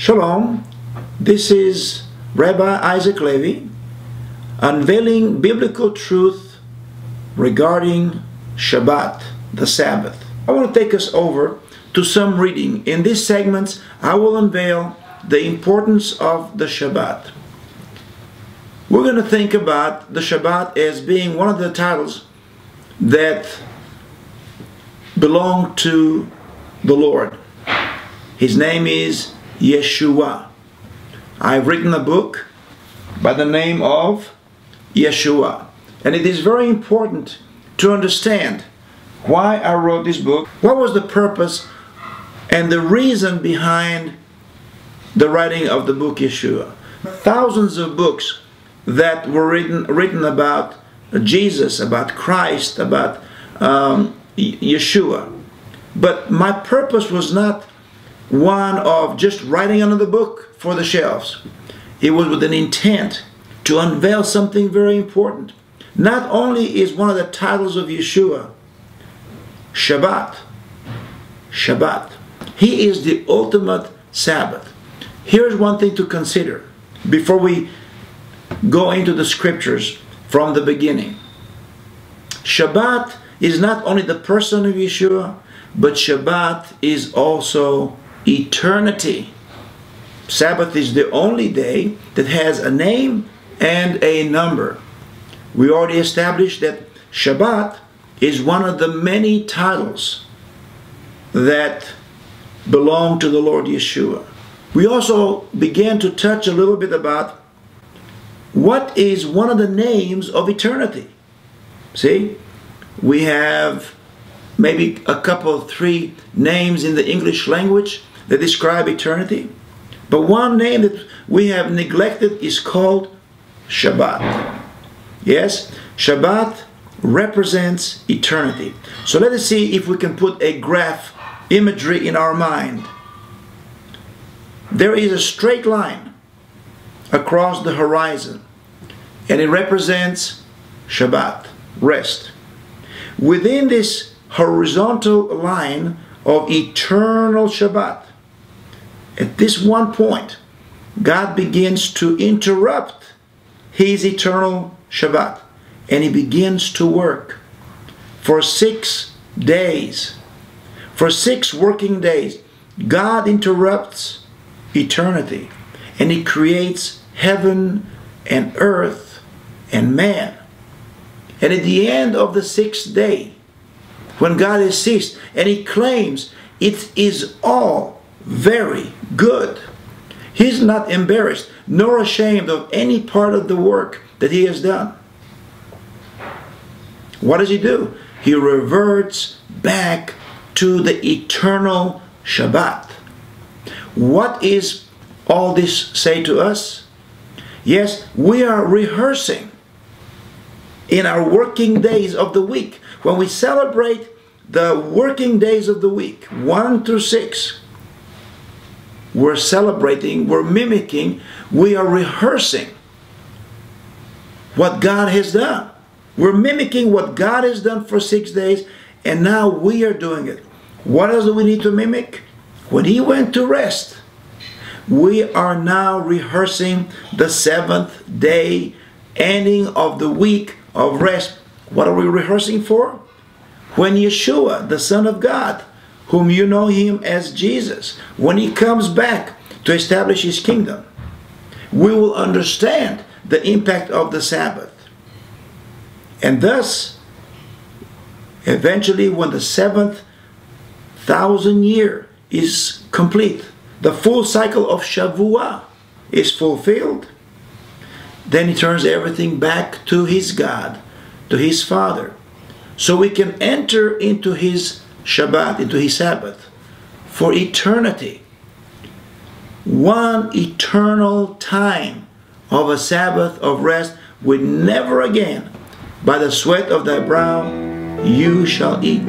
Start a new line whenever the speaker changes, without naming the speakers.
Shalom, this is Rabbi Isaac Levy unveiling biblical truth regarding Shabbat, the Sabbath. I want to take us over to some reading. In these segments, I will unveil the importance of the Shabbat. We're going to think about the Shabbat as being one of the titles that belong to the Lord. His name is Yeshua. I've written a book by the name of Yeshua, and it is very important to understand why I wrote this book. What was the purpose and the reason behind the writing of the book Yeshua? Thousands of books that were written about Jesus, about Christ, about Yeshua. But my purpose was not one of just writing another book for the shelves. It was with an intent to unveil something very important. Not only is one of the titles of Yeshua Shabbat, He is the ultimate Sabbath. Here's one thing to consider before we go into the scriptures from the beginning. Shabbat is not only the person of Yeshua, but Shabbat is also eternity. Sabbath is the only day that has a name and a number. We already established that Shabbat is one of the many titles that belong to the Lord Yeshua. We also began to touch a little bit about what is one of the names of eternity. See, we have maybe a couple, three names in the English language that describe eternity. But one name that we have neglected is called Shabbat. Yes, Shabbat represents eternity. So let us see if we can put a graph imagery in our mind. There is a straight line across the horizon, and it represents Shabbat, rest. Within this horizontal line of eternal Shabbat, at this one point, God begins to interrupt His eternal Shabbat, and He begins to work for 6 days. For 6 working days, God interrupts eternity, and He creates heaven and earth and man. And at the end of the 6th day, when God has ceased, and He claims it is all very good, He's not embarrassed nor ashamed of any part of the work that He has done. What does He do? He reverts back to the eternal Shabbat. What is all this say to us? Yes, we are rehearsing in our working days of the week. When we celebrate the working days of the week, 1 through 6, we're celebrating, we're mimicking, we are rehearsing what God has done. We're mimicking what God has done for 6 days, and now we are doing it. What else do we need to mimic? When He went to rest, we are now rehearsing the 7th day, ending of the week of rest. What are we rehearsing for? When Yeshua, the Son of God, whom you know Him as Jesus, when He comes back to establish His kingdom, we will understand the impact of the Sabbath. And thus, eventually when the 7th 1,000 year is complete, the full cycle of Shavuah is fulfilled, then He turns everything back to His God, to His Father, so we can enter into His Shabbat, into His Sabbath, for eternity. One eternal time of a Sabbath of rest, with never again, by the sweat of thy brow, you shall eat.